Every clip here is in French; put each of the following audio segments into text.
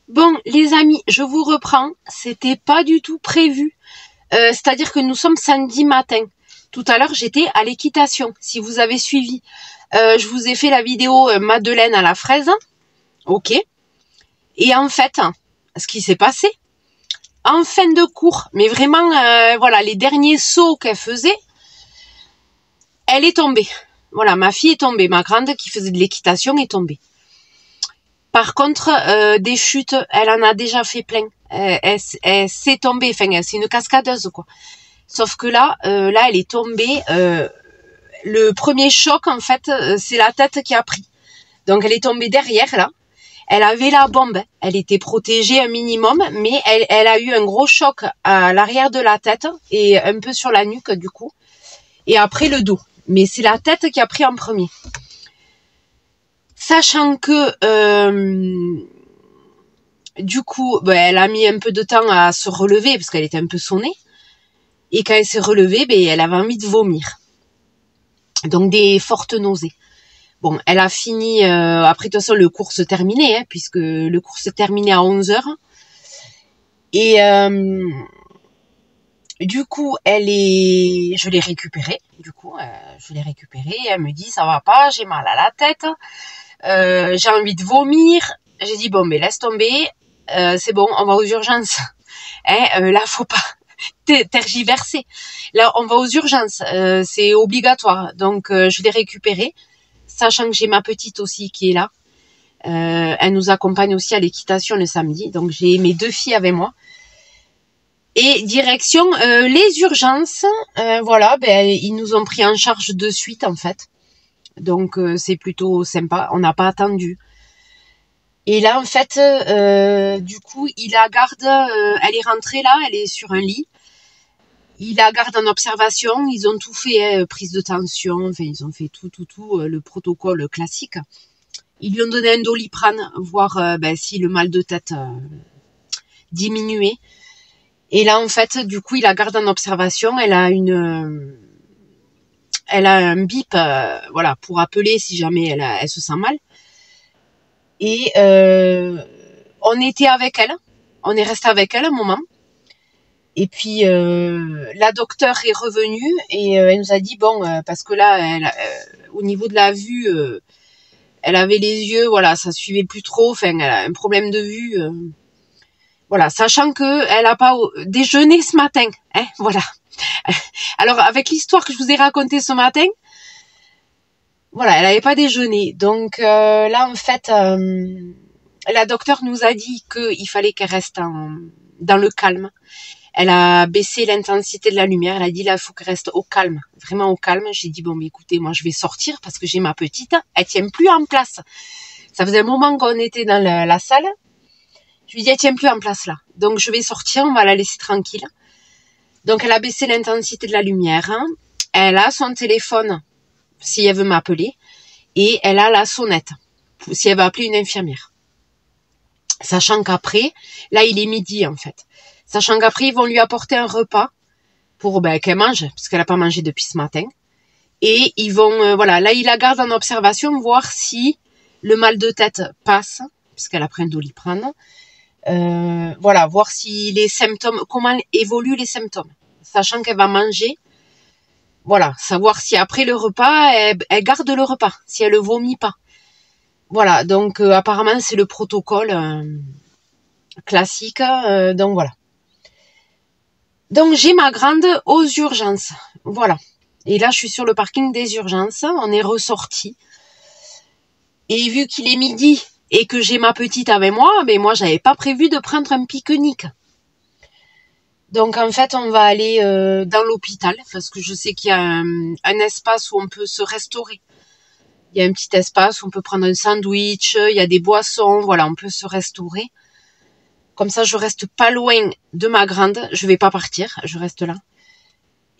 Bon, les amis, je vous reprends. C'était pas du tout prévu. C'est-à-dire que nous sommes samedi matin. Tout à l'heure, j'étais à l'équitation. Si vous avez suivi, je vous ai fait la vidéo Madeleine à la fraise. Ok. Et en fait, ce qui s'est passé, en fin de cours, mais vraiment, voilà, les derniers sauts qu'elle faisait, elle est tombée. Voilà, ma fille est tombée. Ma grande qui faisait de l'équitation est tombée. Par contre, des chutes, elle en a déjà fait plein. Elle s'est tombée, enfin, c'est une cascadeuse, quoi. Sauf que là, elle est tombée. Le premier choc, en fait, c'est la tête qui a pris. Donc, elle est tombée derrière, là. Elle avait la bombe. Elle était protégée un minimum, mais elle a eu un gros choc à l'arrière de la tête et un peu sur la nuque, du coup. Et après, le dos. Mais c'est la tête qui a pris en premier. Sachant que du coup, elle a mis un peu de temps à se relever parce qu'elle était un peu sonnée. Et quand elle s'est relevée, elle avait envie de vomir. Donc des fortes nausées. Bon, elle a fini, après de toute façon le cours se terminait, hein, puisque le cours se terminait à 11h. Et du coup, je l'ai récupérée. Je l'ai récupérée. Elle me dit, ça va pas, j'ai mal à la tête, j'ai envie de vomir. J'ai dit, bon, mais laisse tomber, c'est bon, on va aux urgences. Hein, là, faut pas tergiverser. Là, on va aux urgences, c'est obligatoire. Donc, je l'ai récupérée, sachant que j'ai ma petite aussi qui est là. Elle nous accompagne aussi à l'équitation le samedi. Donc, j'ai mes 2 filles avec moi. Et direction les urgences. Voilà, ils nous ont pris en charge de suite, en fait. Donc, c'est plutôt sympa. On n'a pas attendu. Et là, en fait, du coup, il la garde. Elle est rentrée là, elle est sur un lit. Il la garde en observation. Ils ont tout fait, hein, prise de tension. Enfin, ils ont fait tout, le protocole classique. Ils lui ont donné un Doliprane, voir si le mal de tête diminuait. Et là, en fait, du coup, il la garde en observation. Elle a un bip, voilà, pour appeler si jamais elle se sent mal. Et on était avec elle. On est resté avec elle un moment. Et puis la docteure est revenue et elle nous a dit parce que là, au niveau de la vue, elle avait les yeux, voilà, ça suivait plus trop. Enfin, elle a un problème de vue. Voilà, sachant que elle a pas déjeuné ce matin, hein, voilà. Alors avec l'histoire que je vous ai racontée ce matin, voilà, elle n'avait pas déjeuné. Donc là, en fait, la docteure nous a dit qu'il fallait qu'elle reste dans le calme. Elle a baissé l'intensité de la lumière. Elle a dit là, il faut qu'elle reste au calme, vraiment au calme. J'ai dit bon, mais écoutez, moi je vais sortir parce que j'ai ma petite. Elle tient plus en place. Ça faisait un moment qu'on était dans la salle. Je lui ai dit elle tient plus en place là. Donc je vais sortir, on va la laisser tranquille. Donc elle a baissé l'intensité de la lumière. Elle a son téléphone si elle veut m'appeler et elle a la sonnette si elle veut appeler une infirmière. Sachant qu'après, là il est midi en fait. Sachant qu'après ils vont lui apporter un repas pour qu'elle mange parce qu'elle a pas mangé depuis ce matin. Et ils vont voilà, là ils la gardent en observation voir si le mal de tête passe parce qu'elle a pris un Doliprane. Voilà, voir si les symptômes, comment évoluent les symptômes, sachant qu'elle va manger. Voilà, savoir si après le repas, elle garde le repas, si elle le vomit pas. Voilà, donc apparemment c'est le protocole classique, donc voilà. Donc j'ai ma grande aux urgences, voilà. Et là je suis sur le parking des urgences, on est ressorti. Et vu qu'il est midi et que j'ai ma petite avec moi, moi j'avais pas prévu de prendre un pique-nique. Donc en fait on va aller dans l'hôpital parce que je sais qu'il y a un espace où on peut se restaurer. Il y a un petit espace où on peut prendre un sandwich, il y a des boissons, voilà, on peut se restaurer. Comme ça je reste pas loin de ma grande, je vais pas partir, je reste là.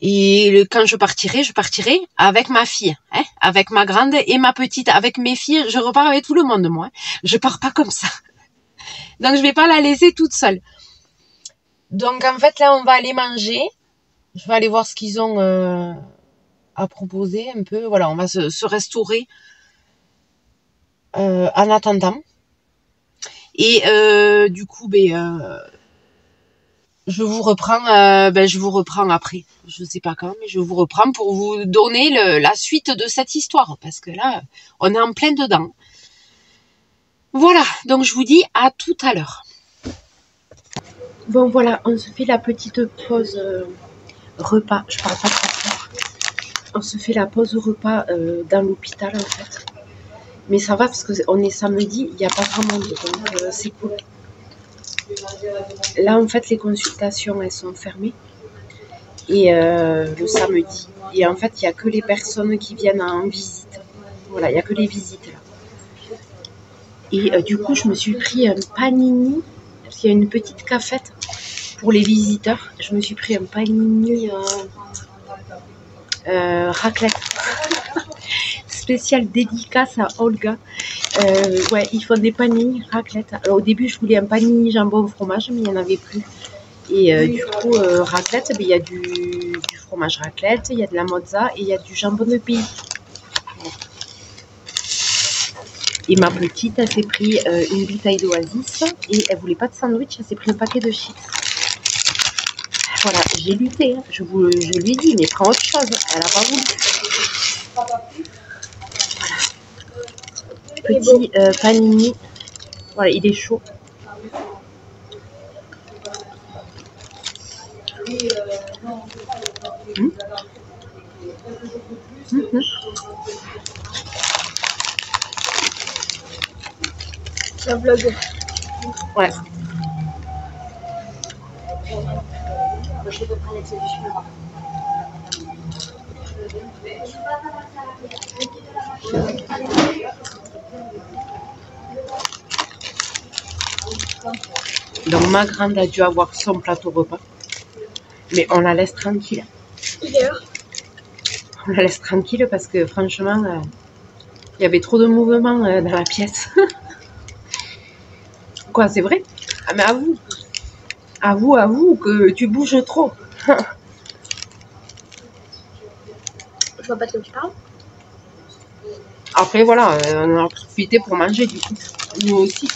Et quand je partirai avec ma fille, hein, avec ma grande et ma petite, avec mes filles, je repars avec tout le monde moi. Je pars pas comme ça. Donc je vais pas la laisser toute seule. Donc en fait là on va aller manger. Je vais aller voir ce qu'ils ont à proposer un peu. Voilà, on va se restaurer en attendant. Et du coup, je vous reprends après. Je sais pas quand, mais je vous reprends pour vous donner la suite de cette histoire. Parce que là, on est en plein dedans. Voilà, donc je vous dis à tout à l'heure. Bon voilà, on se fait la petite pause repas. Je parle pas trop fort. On se fait la pause repas dans l'hôpital en fait. Mais ça va parce qu'on est samedi, il n'y a pas grand monde, donc c'est cool. Là en fait les consultations elles sont fermées. Et le samedi. Et en fait il n'y a que les personnes qui viennent en visite. Voilà, il n'y a que les visites là. Et du coup je me suis pris un panini. Parce qu'il y a une petite cafette pour les visiteurs. Je me suis pris un panini raclette. Spécial dédicace à Olga. Ouais, ils font des panini raclette. Alors, au début, je voulais un panini jambon fromage, mais il n'y en avait plus. Et du coup, raclette, il y a du fromage raclette, il y a de la mozza et il y a du jambon de pays. Et ma petite, elle s'est pris une bouteille d'Oasis et elle voulait pas de sandwich, elle s'est pris un paquet de chips. Voilà, j'ai lutté, hein. Je lui ai dit, mais prends autre chose. Elle n'a pas voulu. Voilà. Petit panini. Voilà, il est chaud. Un vlog. Ouais. Donc ma grande a dû avoir son plateau repas. Mais on la laisse tranquille. On la laisse tranquille parce que franchement, il y avait trop de mouvements dans la pièce. Quoi, c'est vrai? Ah mais avoue que tu bouges trop. Je vois pas de quoi tu parles. Après voilà, on a profité pour manger du coup. Nous aussi.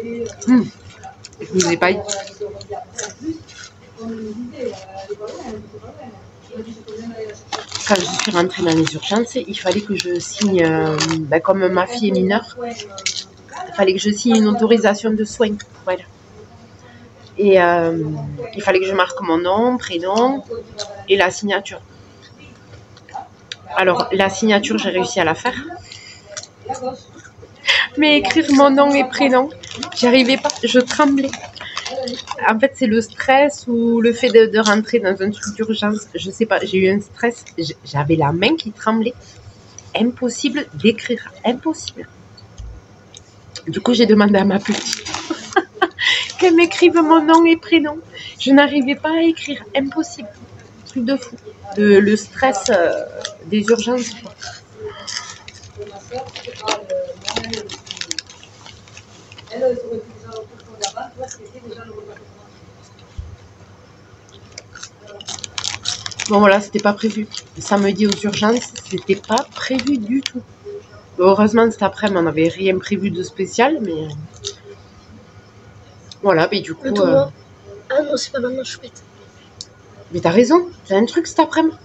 Je vous ai pas dit. Quand je suis rentrée dans les urgences, il fallait que je signe, comme ma fille est mineure, il fallait que je signe une autorisation de soins. Voilà. Et il fallait que je marque mon nom, prénom et la signature. Alors, la signature, j'ai réussi à la faire. Mais écrire mon nom et prénom, j'y arrivais pas, je tremblais. En fait, c'est le stress ou le fait de rentrer dans un truc d'urgence. Je sais pas, j'ai eu un stress. J'avais la main qui tremblait. Impossible d'écrire. Impossible. Du coup, j'ai demandé à ma petite qu'elle m'écrive mon nom et prénom. Je n'arrivais pas à écrire. Impossible. Truc de fou. Le stress des urgences. Bon voilà, c'était pas prévu. Samedi aux urgences, c'était pas prévu du tout. Heureusement, cet après-midi, on n'avait rien prévu de spécial, mais voilà, mais du coup. Ah non, c'est pas maintenant, chouette. Mais t'as raison, c'est un truc cet après-midi.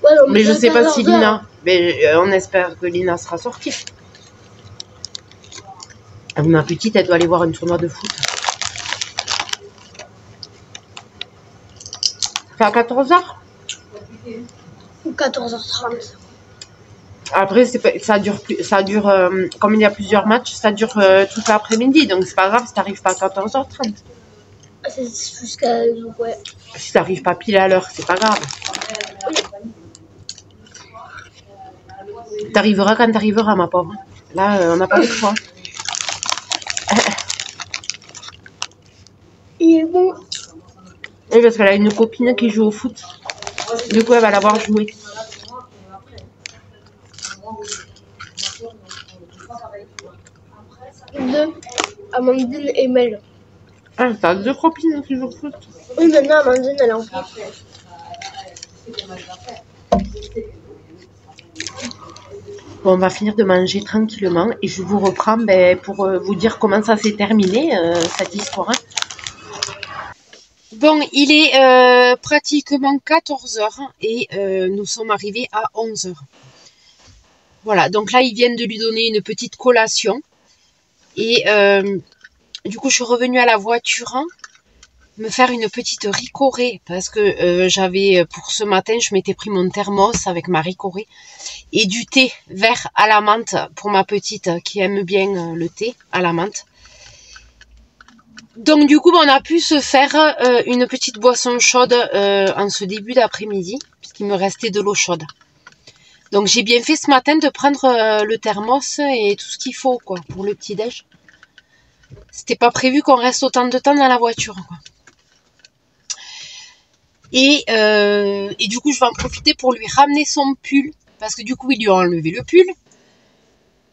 Ouais, non, mais je sais pas si Lina. Mais on espère que Lina sera sortie. Ma petite, elle doit aller voir un tournoi de foot. C'est à 14h Ou 14h30. Après, ça dure comme il y a plusieurs matchs, ça dure toute l'après-midi. Donc, c'est pas grave si t'arrives pas à 14h30. C'est jusqu'à... Ouais. Si t'arrives pas pile à l'heure, c'est pas grave. Oui. T'arriveras quand t'arriveras, ma pauvre. Là, on n'a pas le choix. Il est bon. Oui, parce qu'elle a une copine qui joue au foot. Du coup, elle va l'avoir joué. Deux. Amandine et Mel. Ah, t'as deux copines qui jouent au foot? Oui, maintenant, Amandine, elle est en foot. Bon, on va finir de manger tranquillement et je vous reprends pour vous dire comment ça s'est terminé, cette histoire. Bon, il est pratiquement 14 h et nous sommes arrivés à 11 h. Voilà, donc là, ils viennent de lui donner une petite collation. Et du coup, je suis revenue à la voiture me faire une petite ricorée parce que j'avais, pour ce matin, je m'étais pris mon thermos avec ma ricorée et du thé vert à la menthe pour ma petite qui aime bien le thé à la menthe. Donc du coup, on a pu se faire une petite boisson chaude en ce début d'après-midi puisqu'il me restait de l'eau chaude. Donc j'ai bien fait ce matin de prendre le thermos et tout ce qu'il faut quoi pour le petit-déj. C'était pas prévu qu'on reste autant de temps dans la voiture quoi. Et du coup je vais en profiter pour lui ramener son pull parce que du coup ils lui ont enlevé le pull.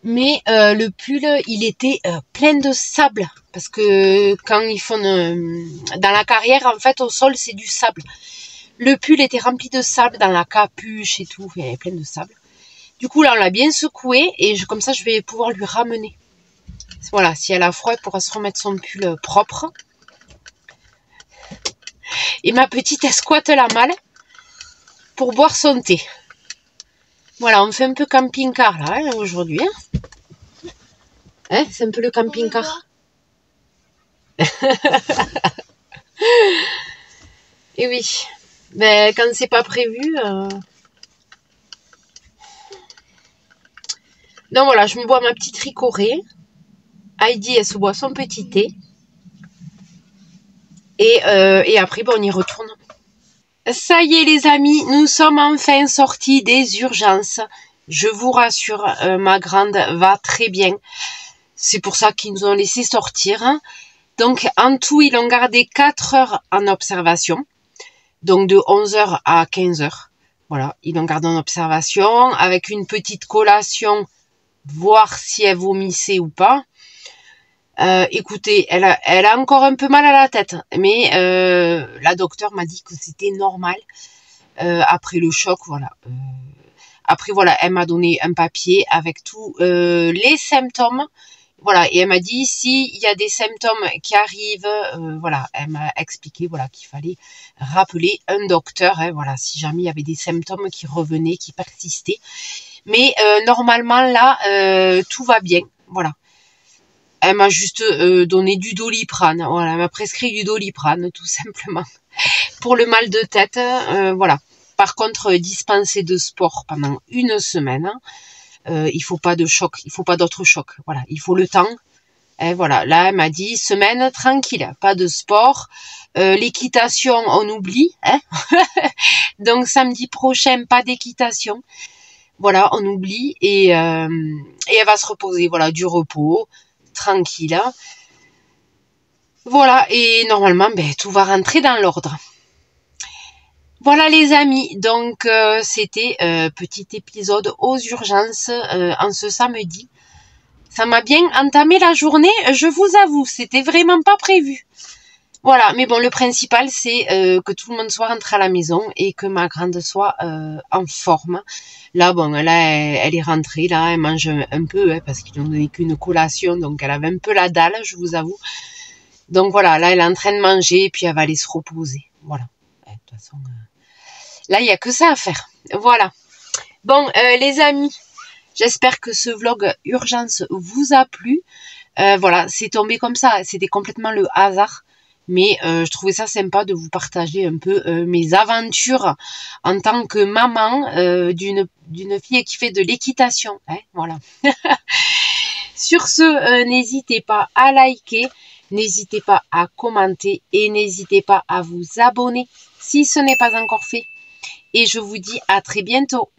Mais le pull il était plein de sable parce que quand ils font dans la carrière en fait au sol c'est du sable. Le pull était rempli de sable dans la capuche et tout, il y avait plein de sable. Du coup là on l'a bien secoué et comme ça je vais pouvoir lui ramener. Voilà, si elle a froid, elle pourra se remettre son pull propre. Et ma petite, elle squatte la malle pour boire son thé. Voilà, on fait un peu camping-car là, hein, aujourd'hui. Hein, c'est un peu le camping-car. Et oui, ben, quand c'est pas prévu... Donc voilà, je me bois ma petite ricorée. Heidi, elle se boit son petit thé. Et après, ben, on y retourne. Ça y est les amis, nous sommes enfin sortis des urgences. Je vous rassure, ma grande va très bien. C'est pour ça qu'ils nous ont laissé sortir. Donc en tout, ils l'ont gardé 4 heures en observation. Donc de 11 h à 15 h. Voilà, ils l'ont gardé en observation avec une petite collation, voir si elle vomissait ou pas. Écoutez, elle a encore un peu mal à la tête, mais la docteure m'a dit que c'était normal après le choc, voilà. Après, voilà, elle m'a donné un papier avec tous les symptômes, voilà, et elle m'a dit s'il y a des symptômes qui arrivent, voilà, elle m'a expliqué, voilà, qu'il fallait rappeler un docteur, hein, voilà, si jamais il y avait des symptômes qui revenaient, qui persistaient. Mais normalement là, tout va bien, voilà. Elle m'a juste donné du Doliprane. Voilà, elle m'a prescrit du Doliprane, tout simplement. Pour le mal de tête, voilà. Par contre, dispenser de sport pendant 1 semaine, il faut pas de choc, il faut pas d'autre choc. Voilà, il faut le temps. Et voilà, là, elle m'a dit, semaine tranquille, pas de sport. L'équitation, on oublie. Hein. Donc, samedi prochain, pas d'équitation. Voilà, on oublie. Et elle va se reposer, voilà, du repos. Tranquille. Voilà, et normalement, ben, tout va rentrer dans l'ordre. Voilà les amis, donc c'était petit épisode aux urgences en ce samedi. Ça m'a bien entamé la journée, je vous avoue, c'était vraiment pas prévu. Voilà, mais bon, le principal c'est que tout le monde soit rentré à la maison et que ma grande soit en forme. Là, bon, là, elle est rentrée, là, elle mange un peu, hein, parce qu'ils n'ont donné qu'une collation, donc elle avait un peu la dalle, je vous avoue. Donc voilà, là, elle est en train de manger, et puis elle va aller se reposer. Voilà. De toute façon, là, il n'y a que ça à faire. Voilà. Bon, les amis, j'espère que ce vlog urgence vous a plu. Voilà, c'est tombé comme ça, c'était complètement le hasard. Mais je trouvais ça sympa de vous partager un peu mes aventures en tant que maman d'une fille qui fait de l'équitation. Hein, voilà. Sur ce, n'hésitez pas à liker, n'hésitez pas à commenter et n'hésitez pas à vous abonner si ce n'est pas encore fait. Et je vous dis à très bientôt.